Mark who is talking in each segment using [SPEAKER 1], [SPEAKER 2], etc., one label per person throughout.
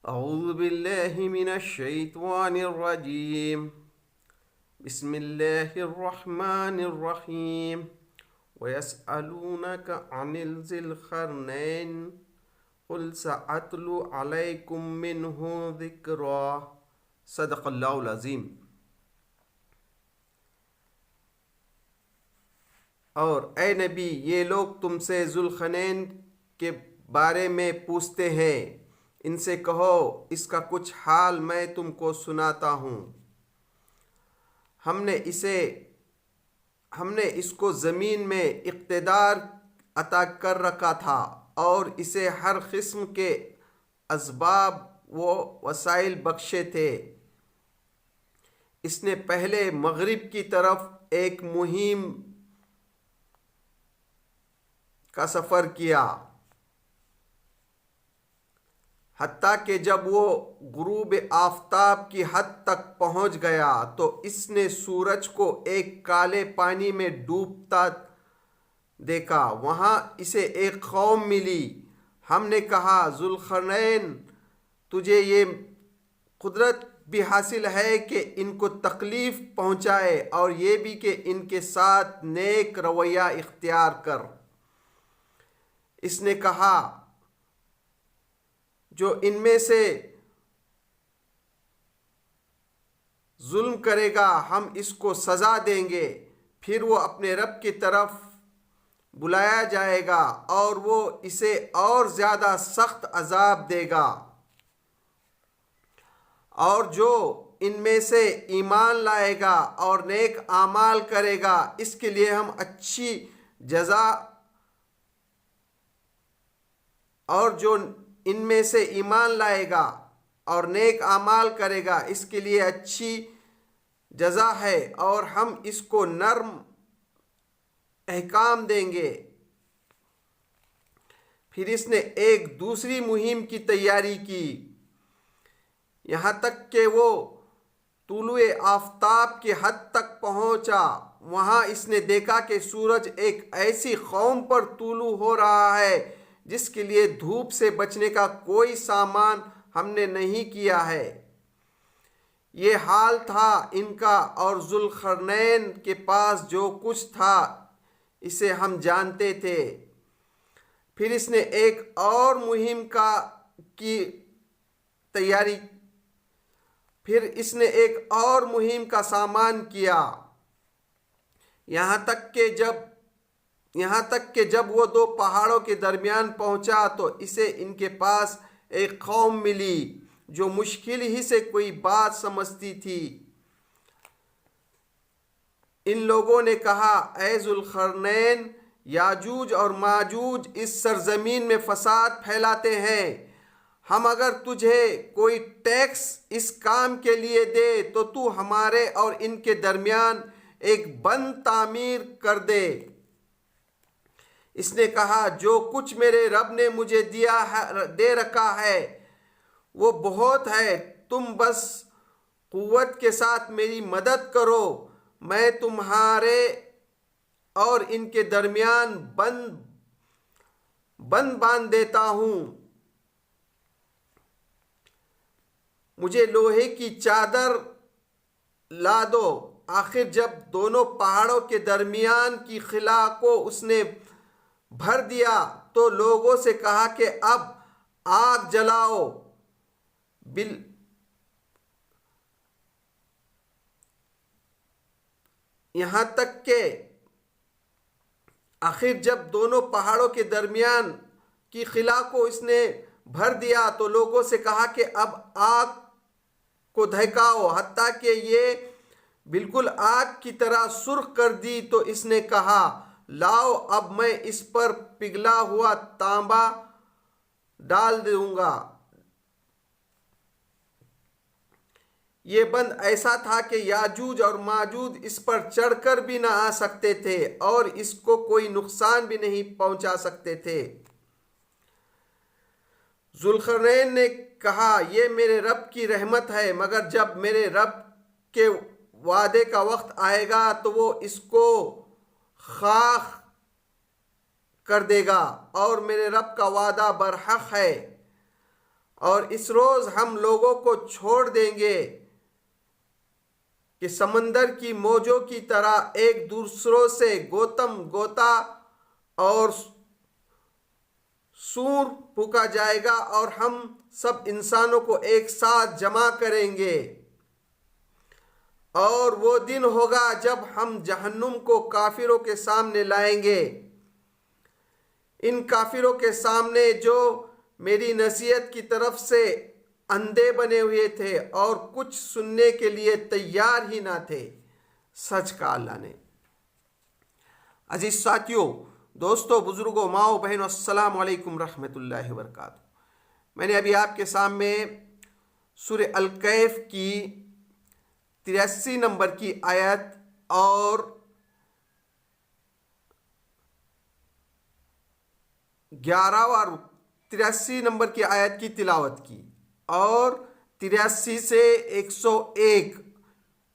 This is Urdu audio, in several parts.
[SPEAKER 1] أعوذ بالله من الشيطان الرجيم. بسم الله الرحمن الرحيم. ويسألونك عن ذي القرنين قل سأتلو عليكم منه ذكرا. صدق اللہ العظیم. اور اے نبی، یہ لوگ تم سے ذوالقرنین کے بارے میں پوچھتے ہیں، ان سے کہو اس کا کچھ حال میں تم کو سناتا ہوں. ہم نے اس کو زمین میں اقتدار عطا کر رکھا تھا اور اسے ہر قسم کے اسباب و وسائل بخشے تھے. اس نے پہلے مغرب کی طرف ایک مہم کا سفر کیا، حتیٰ کہ جب وہ غروب آفتاب کی حد تک پہنچ گیا تو اس نے سورج کو ایک کالے پانی میں ڈوبتا دیکھا. وہاں اسے ایک قوم ملی. ہم نے کہا، ذوالقرنین، تجھے یہ قدرت بھی حاصل ہے کہ ان کو تکلیف پہنچائے اور یہ بھی کہ ان کے ساتھ نیک رویہ اختیار کر. اس نے کہا، جو ان میں سے ظلم کرے گا ہم اس کو سزا دیں گے. پھر وہ اپنے رب کی طرف بلایا جائے گا اور وہ اسے اور زیادہ سخت عذاب دے گا. اور جو ان میں سے ایمان لائے گا اور نیک اعمال کرے گا اس کے لیے ہم اچھی جزا، اور جو ان میں سے ایمان لائے گا اور نیک اعمال کرے گا اس کے لیے اچھی جزا ہے، اور ہم اس کو نرم احکام دیں گے. پھر اس نے ایک دوسری مہم کی تیاری کی، یہاں تک کہ وہ طلوع آفتاب کی حد تک پہنچا. وہاں اس نے دیکھا کہ سورج ایک ایسی قوم پر طلوع ہو رہا ہے جس کے لیے دھوپ سے بچنے کا کوئی سامان ہم نے نہیں کیا ہے. یہ حال تھا ان کا، اور ذوالقرنین کے پاس جو کچھ تھا اسے ہم جانتے تھے. پھر اس نے ایک اور مہم کی تیاری، پھر اس نے ایک اور مہم کا سامان کیا، یہاں تک کہ جب وہ دو پہاڑوں کے درمیان پہنچا تو اسے ان کے پاس ایک قوم ملی جو مشکل ہی سے کوئی بات سمجھتی تھی. ان لوگوں نے کہا، اے ذوالقرنین، یاجوج اور ماجوج اس سرزمین میں فساد پھیلاتے ہیں. ہم اگر تجھے کوئی ٹیکس اس کام کے لیے دے تو تو ہمارے اور ان کے درمیان ایک بند تعمیر کر دے. اس نے کہا، جو کچھ میرے رب نے مجھے دے رکھا ہے وہ بہت ہے. تم بس قوت کے ساتھ میری مدد کرو، میں تمہارے اور ان کے درمیان بند باندھ دیتا ہوں. مجھے لوہے کی چادر لا دو. آخر جب دونوں پہاڑوں کے درمیان کی خلا کو اس نے بھر دیا تو لوگوں سے کہا کہ اب آگ جلاؤ. یہاں تک کہ آخر جب دونوں پہاڑوں کے درمیان کی خلا کو اس نے بھر دیا تو لوگوں سے کہا کہ اب آگ کو دھکاؤ، حتیٰ کہ یہ بالکل آگ کی طرح سرخ کر دی. تو اس نے کہا، لاؤ اب میں اس پر پگھلا ہوا تانبا ڈال دوں گا. یہ بند ایسا تھا کہ یاجوج اور ماجوج اس پر چڑھ کر بھی نہ آ سکتے تھے اور اس کو کوئی نقصان بھی نہیں پہنچا سکتے تھے. ذوالقرنین نے کہا، یہ میرے رب کی رحمت ہے، مگر جب میرے رب کے وعدے کا وقت آئے گا تو وہ اس کو خاک کر دے گا، اور میرے رب کا وعدہ برحق ہے. اور اس روز ہم لوگوں کو چھوڑ دیں گے کہ سمندر کی موجوں کی طرح ایک دوسروں سے گوتم گوتا اور سور پھونکا جائے گا، اور ہم سب انسانوں کو ایک ساتھ جمع کریں گے۔ اور وہ دن ہوگا جب ہم جہنم کو کافروں کے سامنے لائیں گے، ان کافروں کے سامنے جو میری نصیحت کی طرف سے اندھے بنے ہوئے تھے اور کچھ سننے کے لیے تیار ہی نہ تھے۔ سچ کہا اللہ نے۔ عزیز ساتھیوں، دوستوں، بزرگوں، ماؤں، بہنوں، السلام علیکم رحمۃ اللہ وبرکاتہ۔ میں نے ابھی آپ کے سامنے سورہ الکہف کی 83 نمبر کی آیت اور 83 نمبر کی آیت کی تلاوت کی، اور 83 سے 101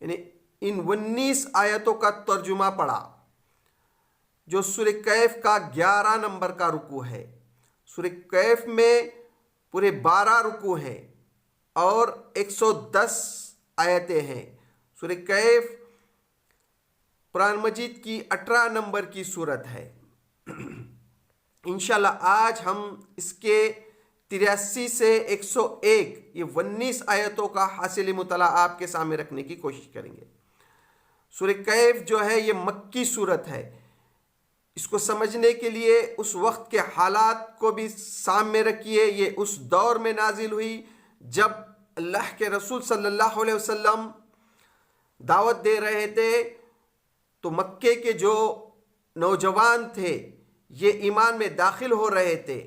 [SPEAKER 1] یعنی ان 19 آیتوں کا ترجمہ پڑھا، جو سورہ کہف کا 11 نمبر کا رکوع ہے۔ سورہ کہف میں پورے 12 رکوع ہیں اور 110 آیتیں ہیں۔ سورہ کہف قرآن مجید کی 18 نمبر کی سورت ہے۔ انشاءاللہ آج ہم اس کے 83 سے 101 یہ 19 آیتوں کا حاصل مطالعہ آپ کے سامنے رکھنے کی کوشش کریں گے۔ سورہ کہف جو ہے یہ مکی سورت ہے۔ اس کو سمجھنے کے لیے اس وقت کے حالات کو بھی سامنے رکھیے۔ یہ اس دور میں نازل ہوئی جب اللہ کے رسول صلی اللہ علیہ وسلم دعوت دے رہے تھے، تو مکے کے جو نوجوان تھے یہ ایمان میں داخل ہو رہے تھے،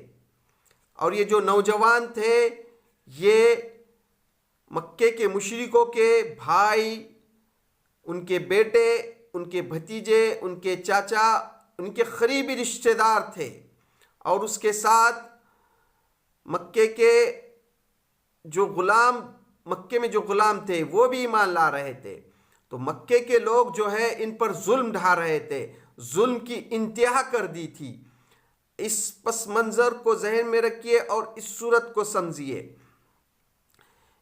[SPEAKER 1] اور یہ جو نوجوان تھے یہ مکے کے مشرکوں کے بھائی، ان کے بیٹے، ان کے بھتیجے، ان کے چاچا، ان کے قریبی رشتہ دار تھے، اور اس کے ساتھ مکے کے جو غلام، مکے میں جو غلام تھے وہ بھی ایمان لا رہے تھے۔ تو مکے کے لوگ جو ہے ان پر ظلم ڈھا رہے تھے، ظلم کی انتہا کر دی تھی۔ اس پس منظر کو ذہن میں رکھیے اور اس صورت کو سمجھیے۔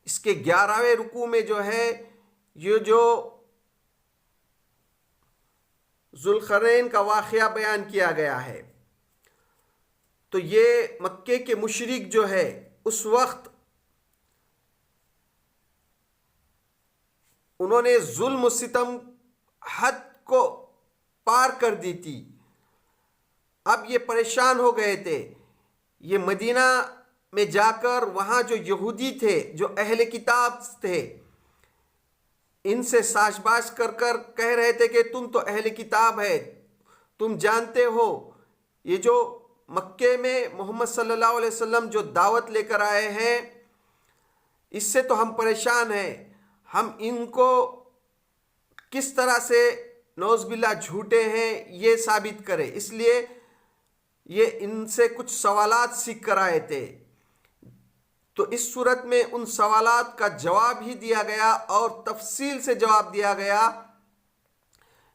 [SPEAKER 1] اس کے 11ویں رکوع میں جو ہے یہ جو ذوالقرنین کا واقعہ بیان کیا گیا ہے، تو یہ مکے کے مشرک جو ہے اس وقت انہوں نے ظلم و ستم حد کو پار کر دی تھی۔ اب یہ پریشان ہو گئے تھے۔ یہ مدینہ میں جا کر وہاں جو یہودی تھے، جو اہل کتاب تھے، ان سے ساز باز کر کر کہہ رہے تھے کہ تم تو اہل کتاب ہے، تم جانتے ہو یہ جو مکے میں محمد صلی اللہ علیہ وسلم جو دعوت لے کر آئے ہیں، اس سے تو ہم پریشان ہیں، ہم ان کو کس طرح سے نعوذ باللہ جھوٹے ہیں یہ ثابت کرے۔ اس لیے یہ ان سے کچھ سوالات سیکھ کر آئے تھے۔ تو اس صورت میں ان سوالات کا جواب ہی دیا گیا، اور تفصیل سے جواب دیا گیا،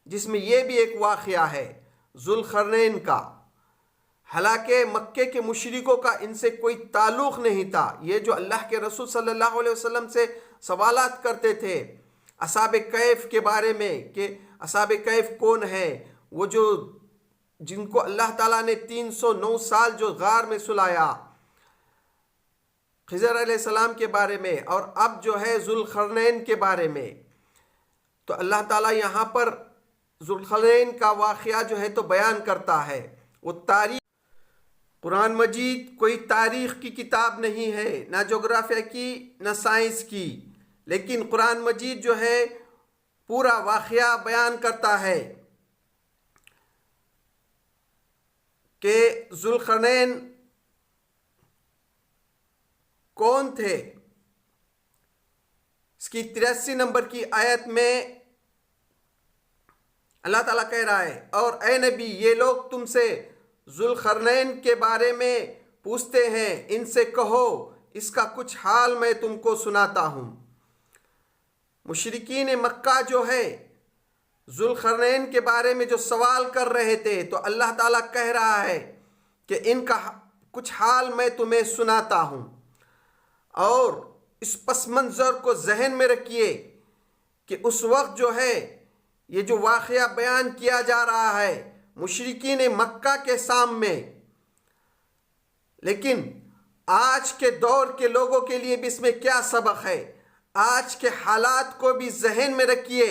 [SPEAKER 1] جس میں یہ بھی ایک واقعہ ہے ذوالقرنین کا۔ حالانکہ مکے کے مشرکوں کا ان سے کوئی تعلق نہیں تھا۔ یہ جو اللہ کے رسول صلی اللہ علیہ وسلم سے سوالات کرتے تھے اصحاب کہف کے بارے میں، کہ اصحاب کہف کون ہے، وہ جو جن کو اللہ تعالیٰ نے 309 سال جو غار میں سلایا، خضر علیہ السلام کے بارے میں، اور اب جو ہے ذوالقرنین کے بارے میں، تو اللہ تعالیٰ یہاں پر ذوالقرنین کا واقعہ جو ہے تو بیان کرتا ہے۔ وہ تاریخ، قرآن مجید کوئی تاریخ کی کتاب نہیں ہے، نہ جغرافیہ کی نہ سائنس کی، لیکن قرآن مجید جو ہے پورا واقعہ بیان کرتا ہے کہ ذوالقرنین کون تھے۔ اس کی 83 نمبر کی آیت میں اللہ تعالیٰ کہہ رہا ہے، اور اے نبی یہ لوگ تم سے ذوالقرنین کے بارے میں پوچھتے ہیں، ان سے کہو اس کا کچھ حال میں تم کو سناتا ہوں۔ مشرکین مکہ جو ہے ذوالقرنین کے بارے میں جو سوال کر رہے تھے، تو اللہ تعالیٰ کہہ رہا ہے کہ ان کا کچھ حال میں تمہیں سناتا ہوں۔ اور اس پس منظر کو ذہن میں رکھیے کہ اس وقت جو ہے یہ جو واقعہ بیان کیا جا رہا ہے مشرکین مکہ کے سامنے، لیکن آج کے دور کے لوگوں کے لیے بھی اس میں کیا سبق ہے؟ آج کے حالات کو بھی ذہن میں رکھیے،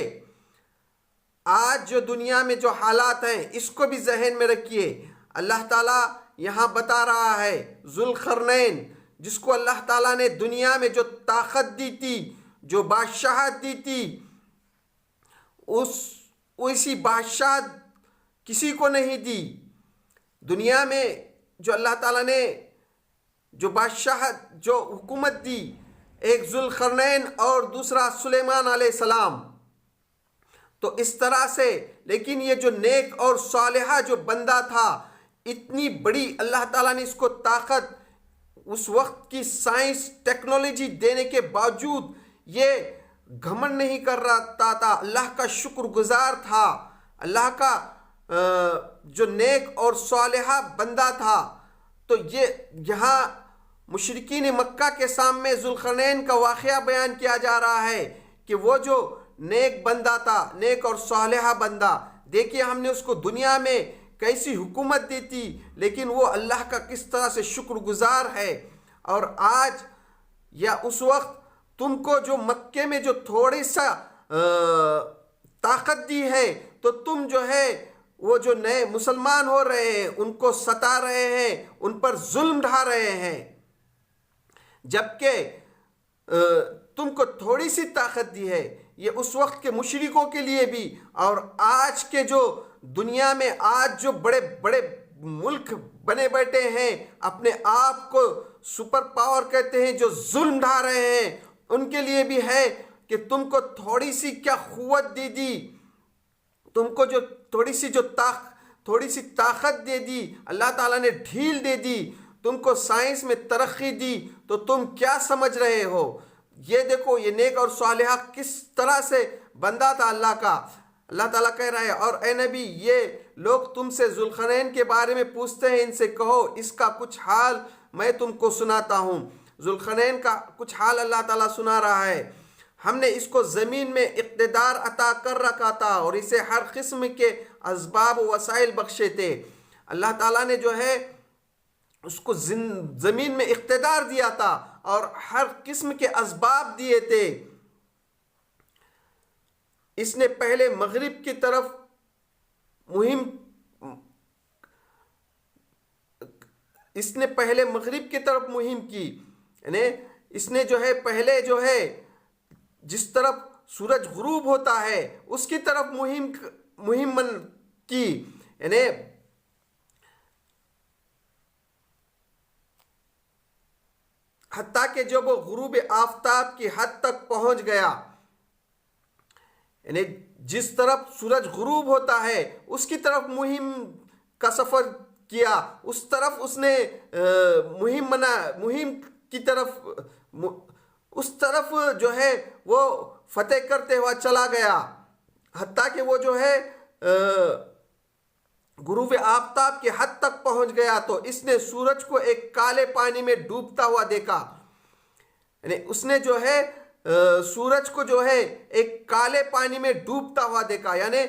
[SPEAKER 1] آج جو دنیا میں جو حالات ہیں اس کو بھی ذہن میں رکھیے۔ اللہ تعالیٰ یہاں بتا رہا ہے ذوالقرنین، جس کو اللہ تعالیٰ نے دنیا میں جو طاقت دی تھی، جو بادشاہت دی تھی، اسی بادشاہت کسی کو نہیں دی۔ دنیا میں جو اللہ تعالیٰ نے جو بادشاہت جو حکومت دی، ایک ذوالقرنین اور دوسرا سلیمان علیہ السلام، تو اس طرح سے، لیکن یہ جو نیک اور صالحہ جو بندہ تھا، اتنی بڑی اللہ تعالیٰ نے اس کو طاقت، اس وقت کی سائنس ٹیکنالوجی دینے کے باوجود یہ گھمنڈ نہیں کر رہا تھا، اللہ کا شکر گزار تھا، اللہ کا جو نیک اور صالحہ بندہ تھا۔ تو یہ یہاں مشرکین مکہ کے سامنے ذوالقرنین کا واقعہ بیان کیا جا رہا ہے کہ وہ جو نیک بندہ تھا، نیک اور صالحہ بندہ، دیکھیے ہم نے اس کو دنیا میں کیسی حکومت دی تھی، لیکن وہ اللہ کا کس طرح سے شکر گزار ہے۔ اور آج یا اس وقت تم کو جو مکے میں جو تھوڑی سا طاقت دی ہے، تو تم جو ہے وہ جو نئے مسلمان ہو رہے ہیں ان کو ستا رہے ہیں، ان پر ظلم ڈھا رہے ہیں، جبکہ تم کو تھوڑی سی طاقت دی ہے۔ یہ اس وقت کے مشرکوں کے لیے بھی، اور آج کے جو دنیا میں آج جو بڑے بڑے ملک بنے بیٹھے ہیں، اپنے آپ کو سپر پاور کہتے ہیں، جو ظلم ڈھا رہے ہیں، ان کے لیے بھی ہے کہ تم کو تھوڑی سی کیا قوت دے دی، تم کو جو تھوڑی سی طاقت دے دی، اللہ تعالیٰ نے ڈھیل دے دی، تم کو سائنس میں ترقی دی، تو تم کیا سمجھ رہے ہو؟ یہ دیکھو یہ نیک اور صالحہ کس طرح سے بندہ تھا اللہ کا۔ اللہ تعالیٰ کہہ رہا ہے، اور اے نبی یہ لوگ تم سے ذوالقرنین کے بارے میں پوچھتے ہیں، ان سے کہو اس کا کچھ حال میں تم کو سناتا ہوں۔ ذوالقرنین کا کچھ حال اللہ تعالیٰ سنا رہا ہے۔ ہم نے اس کو زمین میں اقتدار عطا کر رکھا تھا اور اسے ہر قسم کے اسباب و وسائل بخشے تھے۔ اللہ تعالیٰ نے جو ہے اس کو زمین میں اقتدار دیا تھا اور ہر قسم کے اسباب دیے تھے۔ اس نے پہلے مغرب کی طرف مہم کی، یعنی اس نے جو ہے پہلے جو ہے جس طرف سورج غروب ہوتا ہے اس کی طرف مہم کی، یعنی حتیٰ کہ جب وہ غروب آفتاب کی حد تک پہنچ گیا، یعنی جس طرف سورج غروب ہوتا ہے اس کی طرف مہم کا سفر کیا، اس طرف اس نے مہم کی طرف جو ہے وہ فتح کرتے ہوا چلا گیا، حتیٰ کہ وہ جو ہے غروب آفتاب کی حد تک پہنچ گیا تو اس نے سورج کو ایک کالے پانی میں ڈوبتا ہوا دیکھا، یعنی اس نے جو ہے سورج کو جو ہے ایک کالے پانی میں ڈوبتا ہوا دیکھا، یعنی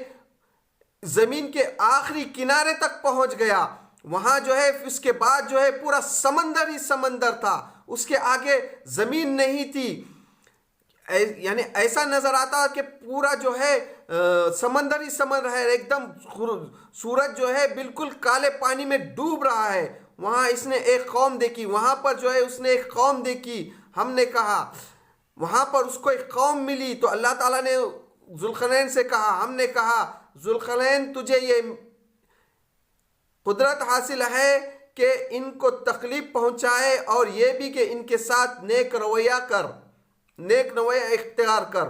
[SPEAKER 1] زمین کے آخری کنارے تک پہنچ گیا۔ وہاں جو ہے اس کے بعد جو ہے پورا سمندر ہی سمندر تھا، اس کے آگے زمین نہیں تھی، یعنی ایسا نظر آتا کہ پورا جو ہے سمندر ہی سمندر ہے، ایک دم سورج جو ہے بالکل کالے پانی میں ڈوب رہا ہے۔ وہاں اس نے ایک قوم دیکھی، وہاں پر جو ہے اس نے ایک قوم دیکھی، ہم نے کہا وہاں پر اس کو ایک قوم ملی تو اللہ تعالیٰ نے ذوالقرنین سے کہا، ہم نے کہا ذوالقرنین تجھے یہ قدرت حاصل ہے کہ ان کو تکلیف پہنچائے اور یہ بھی کہ ان کے ساتھ نیک رویہ اختیار کر۔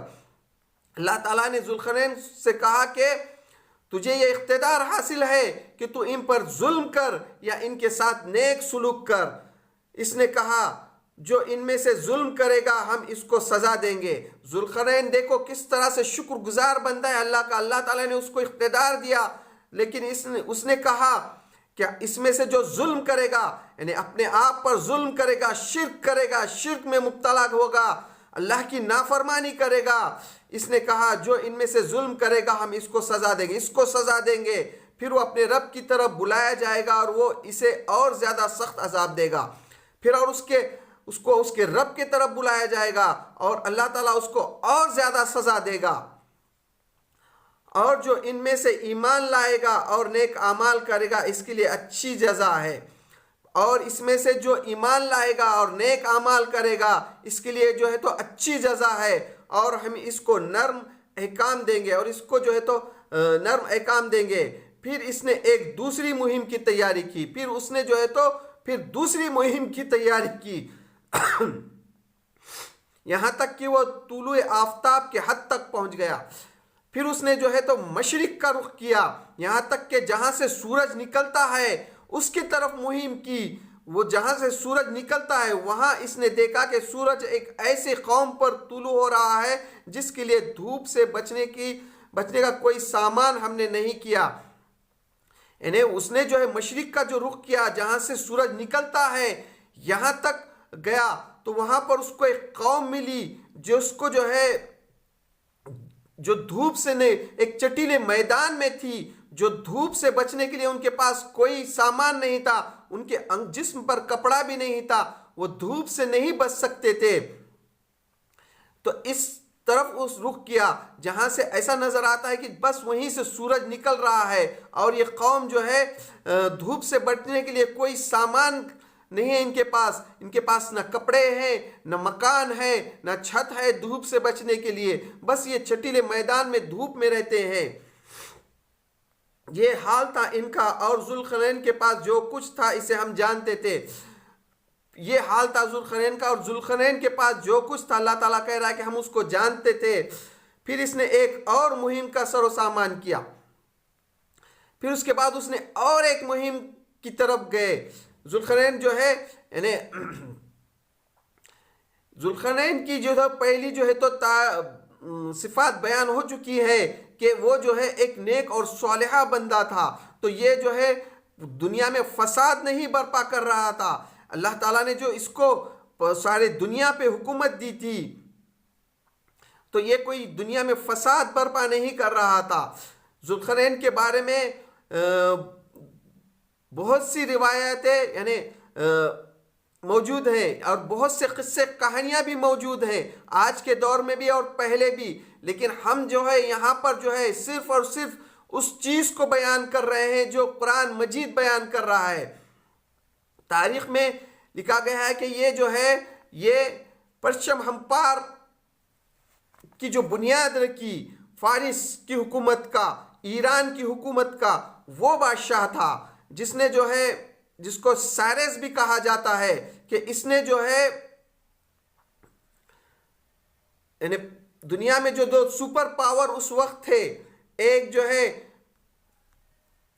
[SPEAKER 1] اللہ تعالیٰ نے ذوالقرنین سے کہا کہ تجھے یہ اقتدار حاصل ہے کہ تو ان پر ظلم کر یا ان کے ساتھ نیک سلوک کر۔ اس نے کہا جو ان میں سے ظلم کرے گا ہم اس کو سزا دیں گے۔ ذوالقرنین دیکھو کس طرح سے شکر گزار بندہ ہے اللہ کا، اللہ تعالیٰ نے اس کو اقتدار دیا، لیکن اس نے کہا کیا اس میں سے جو ظلم کرے گا یعنی اپنے آپ پر ظلم کرے گا، شرک کرے گا، شرک میں مبتلا ہوگا، اللہ کی نافرمانی کرے گا، اس نے کہا جو ان میں سے ظلم کرے گا ہم اس کو سزا دیں گے، اس کو سزا دیں گے۔ پھر وہ اپنے رب کی طرف بلایا جائے گا اور وہ اسے اور زیادہ سخت عذاب دے گا۔ پھر اور اس کے رب کی طرف بلایا جائے گا اور اللہ تعالیٰ اس کو اور زیادہ سزا دے گا۔ اور جو ان میں سے ایمان لائے گا اور نیک اعمال کرے گا اس کے لیے اچھی جزا ہے۔ اور اس میں سے جو ایمان لائے گا اور نیک اعمال کرے گا اس کے لیے جو ہے تو اچھی جزا ہے، اور ہم اس کو نرم احکام دیں گے، اور اس کو جو ہے تو نرم احکام دیں گے۔ پھر اس نے ایک دوسری مہم کی تیاری کی، پھر اس نے جو ہے تو دوسری مہم کی تیاری کی یہاں تک کہ وہ طلوع آفتاب کے حد تک پہنچ گیا۔ پھر اس نے جو ہے تو مشرق کا رخ کیا، یہاں تک کہ جہاں سے سورج نکلتا ہے اس کی طرف مہم کی۔ وہ جہاں سے سورج نکلتا ہے وہاں اس نے دیکھا کہ سورج ایک ایسی قوم پر طلوع ہو رہا ہے جس کے لیے دھوپ سے بچنے کا کوئی سامان ہم نے نہیں کیا۔ یعنی اس نے جو ہے مشرق کا جو رخ کیا، جہاں سے سورج نکلتا ہے یہاں تک گیا، تو وہاں پر اس کو ایک قوم ملی جس کو جو ہے جو دھوپ سے ایک چٹیلے میدان میں تھی، جو دھوپ سے بچنے کے لیے ان کے پاس کوئی سامان نہیں تھا، ان کے جسم پر کپڑا بھی نہیں تھا، وہ دھوپ سے نہیں بچ سکتے تھے۔ تو اس طرف اس رخ کیا جہاں سے ایسا نظر آتا ہے کہ بس وہیں سے سورج نکل رہا ہے، اور یہ قوم جو ہے دھوپ سے بچنے کے لیے کوئی سامان نہیں ہے ان کے پاس نہ کپڑے ہیں، نہ مکان ہے، نہ چھت ہے دھوپ سے بچنے کے لیے، بس یہ چٹیلے میدان میں دھوپ میں رہتے ہیں۔ یہ حال تھا ان کا، اور ذوالقرنین کے پاس جو کچھ تھا اسے ہم جانتے تھے۔ یہ حال تھا ذوالقرنین کا، اور ذوالقرنین کے پاس جو کچھ تھا اللہ تعالیٰ کہہ رہا ہے کہ ہم اس کو جانتے تھے۔ پھر اس نے ایک اور مہم کا سر و سامان کیا، پھر اس کے بعد اس نے اور ایک مہم کی طرف گئے۔ ذوالقرنین جو ہے یعنی ذوالقرنین کی جو ہے پہلی جو ہے تو صفات بیان ہو چکی ہے کہ وہ جو ہے ایک نیک اور صالحہ بندہ تھا، تو یہ جو ہے دنیا میں فساد نہیں برپا کر رہا تھا۔ اللہ تعالیٰ نے جو اس کو سارے دنیا پہ حکومت دی تھی تو یہ کوئی دنیا میں فساد برپا نہیں کر رہا تھا۔ ذوالقرنین کے بارے میں بہت سی روایتیں یعنی موجود ہیں، اور بہت سے قصے کہانیاں بھی موجود ہیں آج کے دور میں بھی اور پہلے بھی، لیکن ہم جو ہے یہاں پر جو ہے صرف اور صرف اس چیز کو بیان کر رہے ہیں جو قرآن مجید بیان کر رہا ہے۔ تاریخ میں لکھا گیا ہے کہ یہ جو ہے یہ پرشم ہمپار کی جو بنیاد رکھی فارس کی حکومت کا، ایران کی حکومت کا، وہ بادشاہ تھا جس نے جو ہے جس کو سائرس بھی کہا جاتا ہے کہ اس نے جو ہے یعنی دنیا میں جو دو سپر پاور اس وقت تھے، ایک جو ہے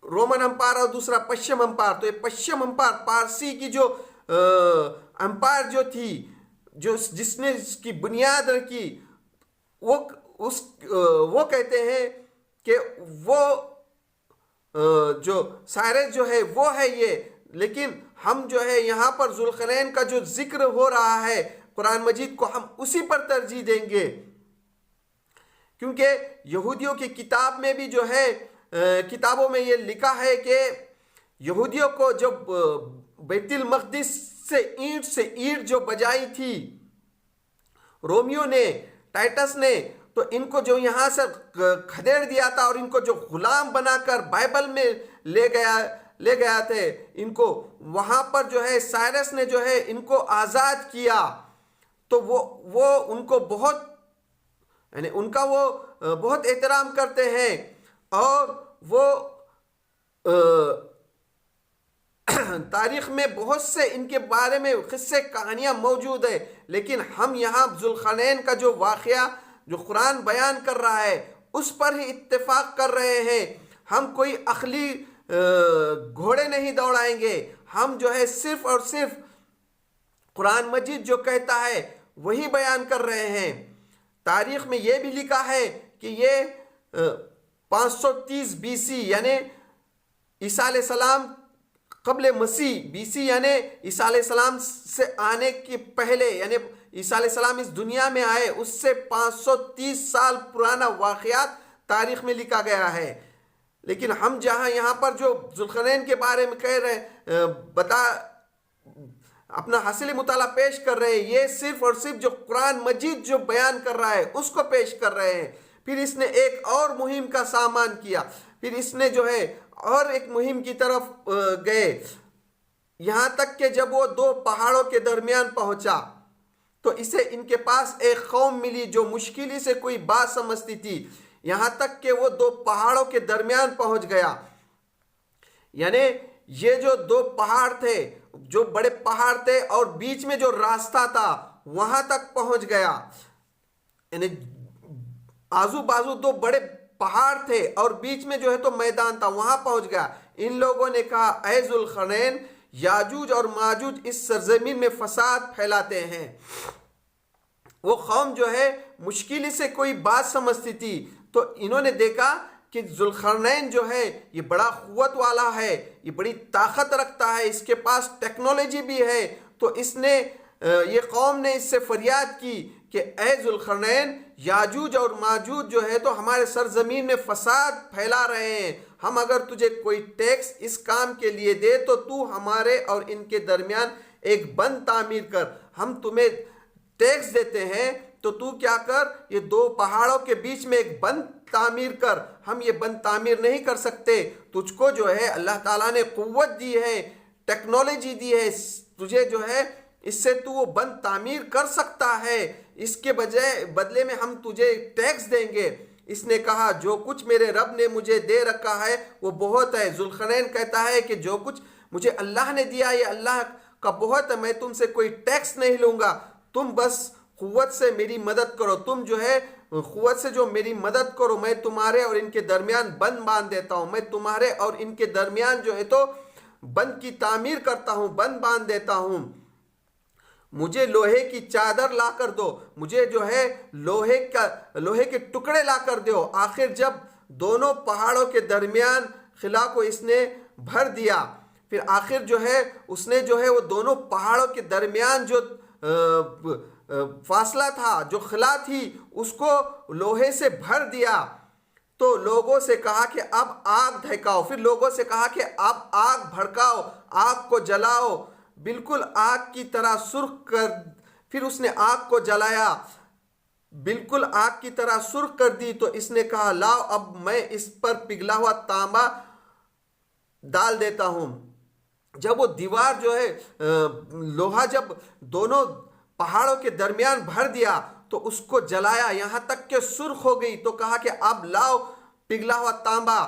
[SPEAKER 1] رومن امپائر اور دوسرا پشچم امپائر، تو یہ پشچم امپائر پارسی کی جو امپائر جو تھی جس نے اس کی بنیاد رکھی، وہ کہتے ہیں کہ وہ جو سائرس جو ہے وہ ہے یہ، لیکن ہم جو ہے یہاں پر ذوالقرنین کا جو ذکر ہو رہا ہے قرآن مجید کو ہم اسی پر ترجیح دیں گے، کیونکہ یہودیوں کی کتاب میں بھی جو ہے کتابوں میں یہ لکھا ہے کہ یہودیوں کو جب بیت المقدس سے اینٹ جو بجائی تھی رومیوں نے، ٹائٹس نے، تو ان کو جو یہاں سے کھدیڑ دیا تھا اور ان کو جو غلام بنا کر بائبل میں لے گیا تھے، ان کو وہاں پر جو ہے سائرس نے جو ہے ان کو آزاد کیا، تو وہ ان کو بہت یعنی ان کا وہ بہت احترام کرتے ہیں، اور وہ تاریخ میں بہت سے ان کے بارے میں قصے کہانیاں موجود ہیں، لیکن ہم یہاں ذوالقرنین کا جو واقعہ جو قرآن بیان کر رہا ہے اس پر ہی اتفاق کر رہے ہیں۔ ہم کوئی عقلی گھوڑے نہیں دوڑائیں گے، ہم جو ہے صرف اور صرف قرآن مجید جو کہتا ہے وہی بیان کر رہے ہیں۔ تاریخ میں یہ بھی لکھا ہے کہ یہ 530 BC یعنی عیسیٰ علیہ السلام قبل مسیح BC یعنی عیسیٰ علیہ السلام سے آنے کے پہلے، یعنی عیسیٰ علیہ السلام اس دنیا میں آئے اس سے 530 سال پرانا واقعات تاریخ میں لکھا گیا ہے. لیکن ہم یہاں پر جو ذوالقرنین کے بارے میں کہہ رہے اپنا حاصل مطالعہ پیش کر رہے ہیں، یہ صرف اور صرف جو قرآن مجید جو بیان کر رہا ہے اس کو پیش کر رہے ہیں. پھر اس نے ایک اور مہم کا سامان کیا، پھر اس نے جو ہے اور ایک مہم کی طرف گئے، یہاں تک کہ جب وہ 2 پہاڑوں کے درمیان پہنچا تو اسے ان کے پاس ایک قوم ملی جو مشکل سے کوئی بات سمجھتی تھی. یہاں تک کہ وہ 2 پہاڑوں کے درمیان پہنچ گیا، یعنی یہ جو 2 پہاڑ تھے، جو بڑے پہاڑ تھے اور بیچ میں جو راستہ تھا وہاں تک پہنچ گیا. یعنی آزو بازو 2 بڑے پہاڑ تھے اور بیچ میں جو ہے تو میدان تھا، وہاں پہنچ گیا. ان لوگوں نے کہا اے ذوالقرنین، یاجوج اور ماجوج اس سرزمین میں فساد پھیلاتے ہیں. وہ قوم جو ہے مشکل سے کوئی بات سمجھتی تھی، تو انہوں نے دیکھا کہ ذوالقرنین جو ہے یہ بڑا قوت والا ہے، یہ بڑی طاقت رکھتا ہے، اس کے پاس ٹیکنالوجی بھی ہے. تو اس نے یہ قوم نے اس سے فریاد کی کہ اے ذوالقرنین، یاجوج اور ماجوج جو ہے تو ہمارے سرزمین میں فساد پھیلا رہے ہیں. ہم اگر تجھے کوئی ٹیکس اس کام کے لیے دے تو تو ہمارے اور ان کے درمیان ایک بند تعمیر کر. ہم تمہیں ٹیکس دیتے ہیں تو تو کیا کر، یہ 2 پہاڑوں کے بیچ میں ایک بند تعمیر کر. ہم یہ بند تعمیر نہیں کر سکتے. تجھ کو جو ہے اللہ تعالیٰ نے قوت دی ہے، ٹیکنالوجی دی ہے، تجھے جو ہے اس سے تو وہ بند تعمیر کر سکتا ہے. اس کے بدلے میں ہم تجھے ٹیکس دیں گے. اس نے کہا جو کچھ میرے رب نے مجھے دے رکھا ہے وہ بہت ہے. ذوالقرنین کہتا ہے کہ جو کچھ مجھے اللہ نے دیا یہ اللہ کا بہت ہے، میں تم سے کوئی ٹیکس نہیں لوں گا. تم بس قوت سے میری مدد کرو، تم جو ہے قوت سے جو میری مدد کرو، میں تمہارے اور ان کے درمیان بند باندھ دیتا ہوں. میں تمہارے اور ان کے درمیان جو ہے تو بند کی تعمیر کرتا ہوں، بند باندھ دیتا ہوں. مجھے لوہے کی چادر لا کر دو، مجھے جو ہے لوہے کے ٹکڑے لا کر دو. آخر جب دونوں پہاڑوں کے درمیان خلا کو اس نے بھر دیا، پھر آخر جو ہے اس نے جو ہے وہ دونوں پہاڑوں کے درمیان جو فاصلہ تھا، جو خلا تھی، اس کو لوہے سے بھر دیا. تو لوگوں سے کہا کہ اب آگ دھکاؤ، پھر لوگوں سے کہا کہ اب آگ بھڑکاؤ، آگ کو جلاؤ، بالکل آگ کی طرح سرخ کر. پھر اس نے آگ کو جلایا، بالکل آگ کی طرح سرخ کر دی. تو اس نے کہا لاؤ اب میں اس پر پگھلا ہوا تانبا ڈال دیتا ہوں. جب وہ دیوار جو ہے لوہا جب دونوں پہاڑوں کے درمیان بھر دیا تو اس کو جلایا یہاں تک کہ سرخ ہو گئی. تو کہا کہ اب لاؤ پگھلا ہوا تانبا،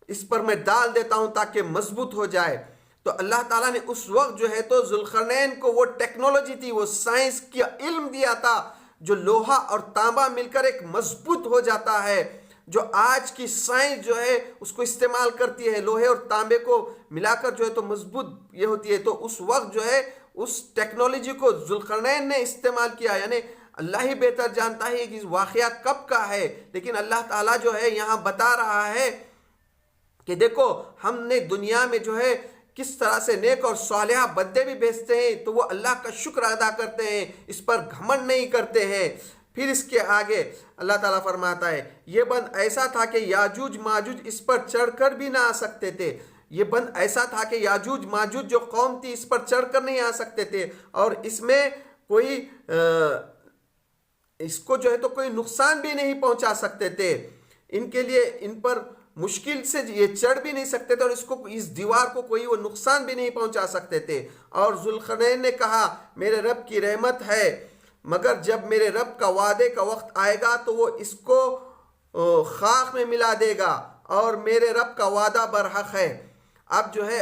[SPEAKER 1] اس پر میں ڈال دیتا ہوں تاکہ مضبوط ہو جائے. تو اللہ تعالیٰ نے اس وقت جو ہے تو ذوالقرنین کو وہ ٹیکنالوجی تھی، وہ سائنس کا علم دیا تھا، جو لوہا اور تانبا مل کر ایک مضبوط ہو جاتا ہے. جو آج کی سائنس جو ہے اس کو استعمال کرتی ہے، لوہے اور تانبے کو ملا کر جو ہے تو مضبوط یہ ہوتی ہے. تو اس وقت جو ہے اس ٹیکنالوجی کو ذوالقرنین نے استعمال کیا. یعنی اللہ ہی بہتر جانتا ہے کہ واقعہ کب کا ہے، لیکن اللہ تعالیٰ جو ہے یہاں بتا رہا ہے کہ دیکھو ہم نے دنیا میں جو ہے کس طرح سے نیک اور صالحہ بندے بھی بھیجتے ہیں تو وہ اللہ کا شکر ادا کرتے ہیں، اس پر گھمنڈ نہیں کرتے ہیں. پھر اس کے آگے اللہ تعالیٰ فرماتا ہے یہ بند ایسا تھا کہ یاجوج ماجوج اس پر چڑھ کر بھی نہ آ سکتے تھے. یہ بند ایسا تھا کہ یاجوج ماجوج جو قوم تھی اس پر چڑھ کر نہیں آ سکتے تھے، اور اس میں کوئی اس کو جو ہے تو کوئی نقصان بھی نہیں پہنچا سکتے تھے. ان کے لیے ان پر مشکل سے یہ چڑھ بھی نہیں سکتے تھے، اور اس دیوار کو کوئی وہ نقصان بھی نہیں پہنچا سکتے تھے. اور ذوالقرنین نے کہا میرے رب کی رحمت ہے، مگر جب میرے رب کا وعدے کا وقت آئے گا تو وہ اس کو خاک میں ملا دے گا، اور میرے رب کا وعدہ برحق ہے. اب جو ہے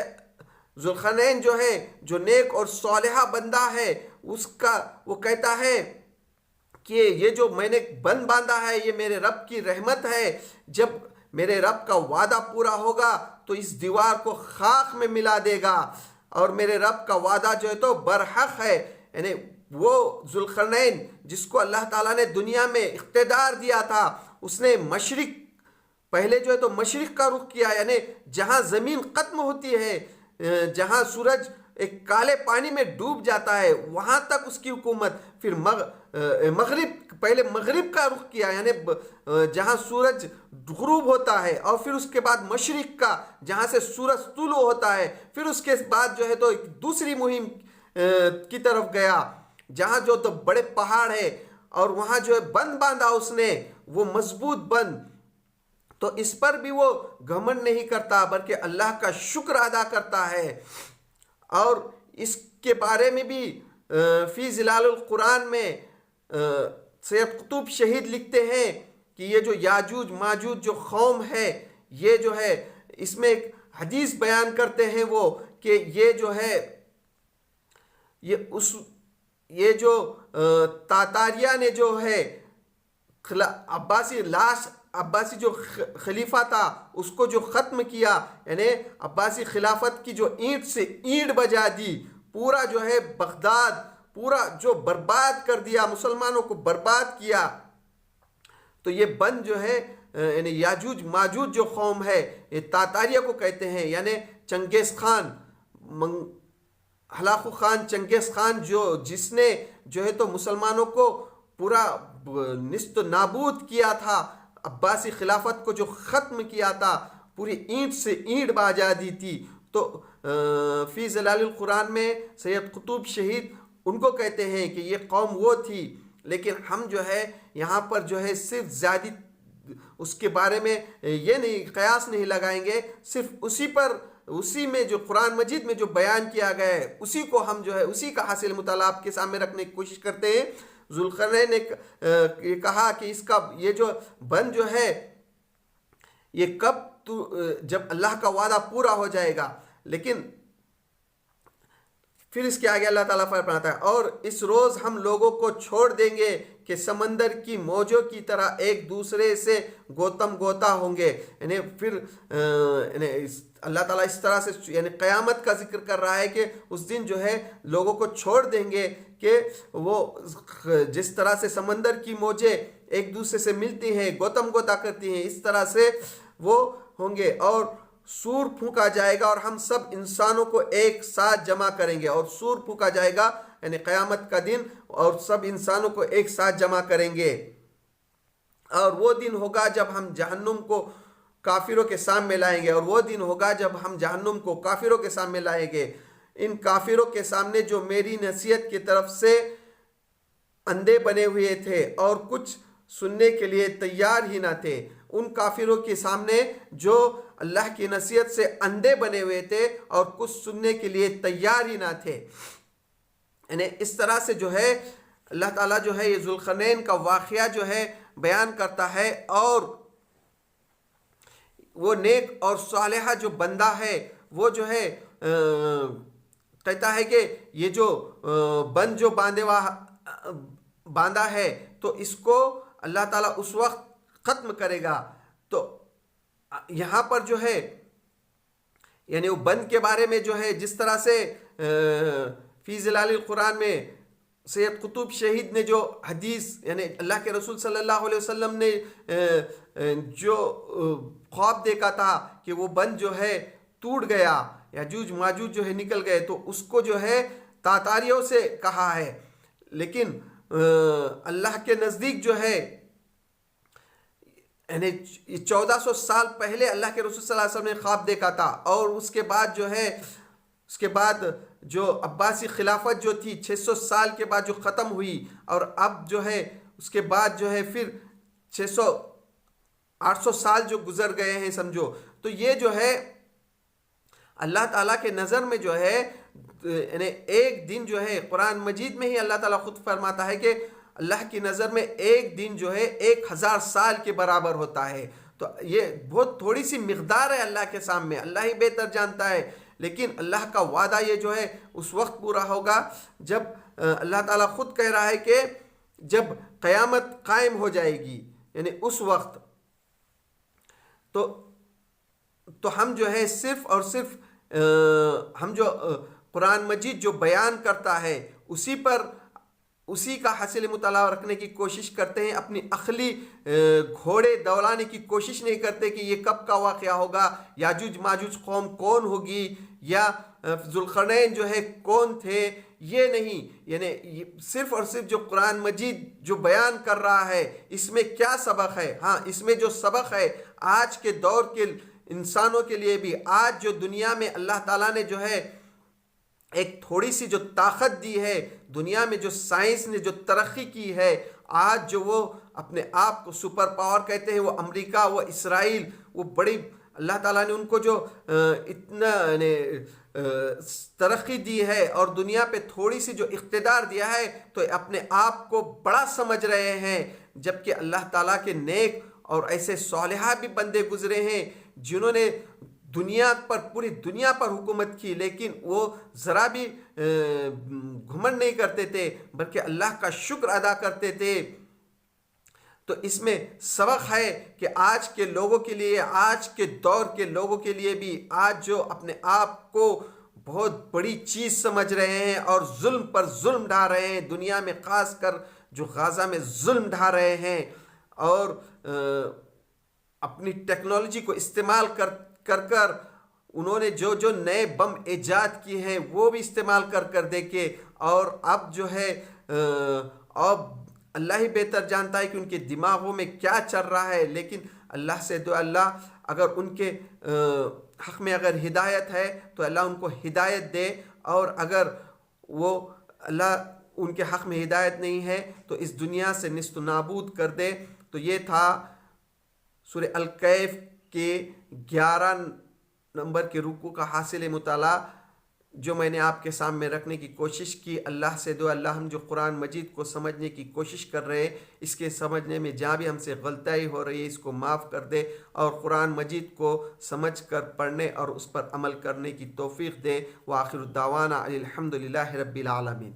[SPEAKER 1] ذوالقرنین جو ہے جو نیک اور صالحہ بندہ ہے، اس کا وہ کہتا ہے کہ یہ جو میں نے بند باندھا ہے یہ میرے رب کی رحمت ہے. جب میرے رب کا وعدہ پورا ہوگا تو اس دیوار کو خاک میں ملا دے گا، اور میرے رب کا وعدہ جو ہے تو برحق ہے. یعنی وہ ذوالقرنین جس کو اللہ تعالیٰ نے دنیا میں اقتدار دیا تھا، اس نے مشرق پہلے جو ہے تو مشرق کا رخ کیا، یعنی جہاں زمین ختم ہوتی ہے جہاں سورج ایک کالے پانی میں ڈوب جاتا ہے وہاں تک اس کی حکومت، پھر مغرب، پہلے مغرب کا رخ کیا یعنی جہاں سورج غروب ہوتا ہے، اور پھر اس کے بعد مشرق کا جہاں سے سورج طلوع ہوتا ہے، پھر اس کے بعد جو ہے تو ایک دوسری مہم کی طرف گیا جہاں جو تو بڑے پہاڑ ہے اور وہاں جو ہے بند باندھا اس نے، وہ مضبوط بند، تو اس پر بھی وہ گھمنڈ نہیں کرتا بلکہ اللہ کا شکر ادا کرتا ہے۔ اور اس کے بارے میں بھی فی ظلال القرآن میں سید قطب شہید لکھتے ہیں کہ یہ جو یاجوج ماجوج جو قوم ہے، یہ جو ہے اس میں ایک حدیث بیان کرتے ہیں وہ کہ یہ جو ہے یہ جو تاتاریہ نے جو ہے عباسی جو خلیفہ تھا اس کو جو ختم کیا، یعنی عباسی خلافت کی جو اینٹ سے اینٹ بجا دی، پورا جو ہے بغداد پورا جو برباد کر دیا، مسلمانوں کو برباد کیا، تو یہ بند جو ہے یعنی یاجوج ماجوج جو قوم ہے یہ تاتاریہ کو کہتے ہیں، یعنی چنگیز خان، ہلاکو خان چنگیز خان جس نے جو ہے تو مسلمانوں کو پورا نیست و نابود کیا تھا، عباسی خلافت کو جو ختم کیا تھا، پوری اینٹ سے اینٹ بجا دی تھی۔ تو فی ظلال القرآن میں سید قطب شہید ان کو کہتے ہیں کہ یہ قوم وہ تھی، لیکن ہم جو ہے یہاں پر جو ہے صرف زیادہ اس کے بارے میں یہ نہیں قیاس نہیں لگائیں گے، صرف اسی میں جو قرآن مجید میں جو بیان کیا گیا ہے اسی کو ہم جو ہے اسی کا حاصل مطالعہ آپ کے سامنے رکھنے کی کوشش کرتے ہیں۔ ذوالقرنین نے یہ کہا کہ اس کا یہ جو بند جو ہے یہ جب اللہ کا وعدہ پورا ہو جائے گا، لیکن پھر اس کے آگے اللہ تعالیٰ فرماتا ہے اور اس روز ہم لوگوں کو چھوڑ دیں گے کہ سمندر کی موجوں کی طرح ایک دوسرے سے گوتم گوتا ہوں گے، یعنی پھر اللہ تعالیٰ اس طرح سے یعنی قیامت کا ذکر کر رہا ہے کہ اس دن جو ہے لوگوں کو چھوڑ دیں گے کہ وہ جس طرح سے سمندر کی موجیں ایک دوسرے سے ملتی ہیں گوتم گوتا کرتی ہیں اس طرح سے وہ ہوں گے، اور سور پھونکا جائے گا اور ہم سب انسانوں کو ایک ساتھ جمع کریں گے، اور سور پھونکا جائے گا یعنی قیامت کا دن، اور سب انسانوں کو ایک ساتھ جمع کریں گے، اور وہ دن ہوگا جب ہم جہنم کو کافروں کے سامنے لائیں گے، اور وہ دن ہوگا جب ہم جہنم کو کافروں کے سامنے لائیں گے، ان کافروں کے سامنے جو میری نصیحت کی طرف سے اندھے بنے ہوئے تھے اور کچھ سننے کے لیے تیار ہی نہ تھے، ان کافروں کے سامنے جو اللہ کی نصیحت سے اندھے بنے ہوئے تھے اور کچھ سننے کے لیے تیار ہی نہ تھے، یعنی اس طرح سے جو ہے اللہ تعالیٰ جو ہے یہ ذوالقرنین کا واقعہ جو ہے بیان کرتا ہے، اور وہ نیک اور صالحہ جو بندہ ہے وہ جو ہے کہتا ہے کہ یہ جو بند جو باندھا ہے تو اس کو اللہ تعالیٰ اس وقت ختم کرے گا۔ تو یہاں پر جو ہے یعنی وہ بند کے بارے میں جو ہے جس طرح سے فی ظلال القرآن میں سید قطب شہید نے جو حدیث یعنی اللہ کے رسول صلی اللہ علیہ وسلم نے جو خواب دیکھا تھا کہ وہ بند جو ہے ٹوٹ گیا، یاجوج ماجوج جو ہے نکل گئے، تو اس کو جو ہے تاتاریوں سے کہا ہے، لیکن اللہ کے نزدیک جو ہے یعنی 1400 سال پہلے اللہ کے رسول صلی اللہ علیہ وسلم نے خواب دیکھا تھا، اور اس کے بعد جو ہے اس کے بعد جو عباسی خلافت جو تھی 600 سال کے بعد جو ختم ہوئی، اور اب جو ہے اس کے بعد جو ہے پھر 800 سال جو گزر گئے ہیں سمجھو، تو یہ جو ہے اللہ تعالیٰ کے نظر میں جو ہے یعنی ایک دن جو ہے قرآن مجید میں ہی اللہ تعالیٰ خود فرماتا ہے کہ اللہ کی نظر میں ایک دن جو ہے 1000 سال کے برابر ہوتا ہے، تو یہ بہت تھوڑی سی مقدار ہے اللہ کے سامنے، اللہ ہی بہتر جانتا ہے، لیکن اللہ کا وعدہ یہ جو ہے اس وقت پورا ہوگا جب اللہ تعالیٰ خود کہہ رہا ہے کہ جب قیامت قائم ہو جائے گی، یعنی اس وقت تو ہم جو ہے صرف اور صرف ہم جو قرآن مجید جو بیان کرتا ہے اسی پر اسی کا حاصل مطالعہ رکھنے کی کوشش کرتے ہیں، اپنی عقلی گھوڑے دوڑانے کی کوشش نہیں کرتے کہ یہ کب کا واقعہ ہوگا، یاجوج ماجوج قوم کون ہوگی، یا ذوالقرنین جو ہے کون تھے. یہ نہیں، یعنی صرف اور صرف جو قرآن مجید جو بیان کر رہا ہے اس میں کیا سبق ہے. ہاں، اس میں جو سبق ہے آج کے دور کے انسانوں کے لیے بھی، آج جو دنیا میں اللہ تعالیٰ نے جو ہے ایک تھوڑی سی جو طاقت دی ہے، دنیا میں جو سائنس نے جو ترقی کی ہے، آج جو وہ اپنے آپ کو سپر پاور کہتے ہیں، وہ امریکہ، وہ اسرائیل، وہ بڑی اللہ تعالیٰ نے ان کو جو اتنا ترقی دی ہے اور دنیا پہ تھوڑی سی جو اقتدار دیا ہے، تو اپنے آپ کو بڑا سمجھ رہے ہیں. جبکہ اللہ تعالیٰ کے نیک اور ایسے صالحہ بھی بندے گزرے ہیں جنہوں نے دنیا پر، پوری دنیا پر حکومت کی، لیکن وہ ذرا بھی گھمنڈ نہیں کرتے تھے بلکہ اللہ کا شکر ادا کرتے تھے. تو اس میں سبق ہے کہ آج کے لوگوں کے لیے، آج کے دور کے لوگوں کے لیے بھی، آج جو اپنے آپ کو بہت بڑی چیز سمجھ رہے ہیں اور ظلم پر ظلم ڈھا رہے ہیں، دنیا میں خاص کر جو غزہ میں ظلم ڈھا رہے ہیں اور اپنی ٹیکنالوجی کو استعمال کر انہوں نے جو نئے بم ایجاد کیے ہیں وہ بھی استعمال کر دیکھے. اور اب جو ہے اب اللہ ہی بہتر جانتا ہے کہ ان کے دماغوں میں کیا چل رہا ہے. لیکن اللہ سے دعا، اللہ اگر ان کے حق میں اگر ہدایت ہے تو اللہ ان کو ہدایت دے، اور اگر وہ اللہ ان کے حق میں ہدایت نہیں ہے تو اس دنیا سے نیست و نابود کر دے. تو یہ تھا سورہ الکہف کے 11 نمبر کے رکوع کا حاصل مطالعہ جو میں نے آپ کے سامنے رکھنے کی کوشش کی. اللہ سے دعا، اللہ ہم جو قرآن مجید کو سمجھنے کی کوشش کر رہے ہیں، اس کے سمجھنے میں جہاں بھی ہم سے غلطی ہو رہی ہے اس کو معاف کر دے، اور قرآن مجید کو سمجھ کر پڑھنے اور اس پر عمل کرنے کی توفیق دے. وآخر الدعوانا الحمد للہ رب العالمین.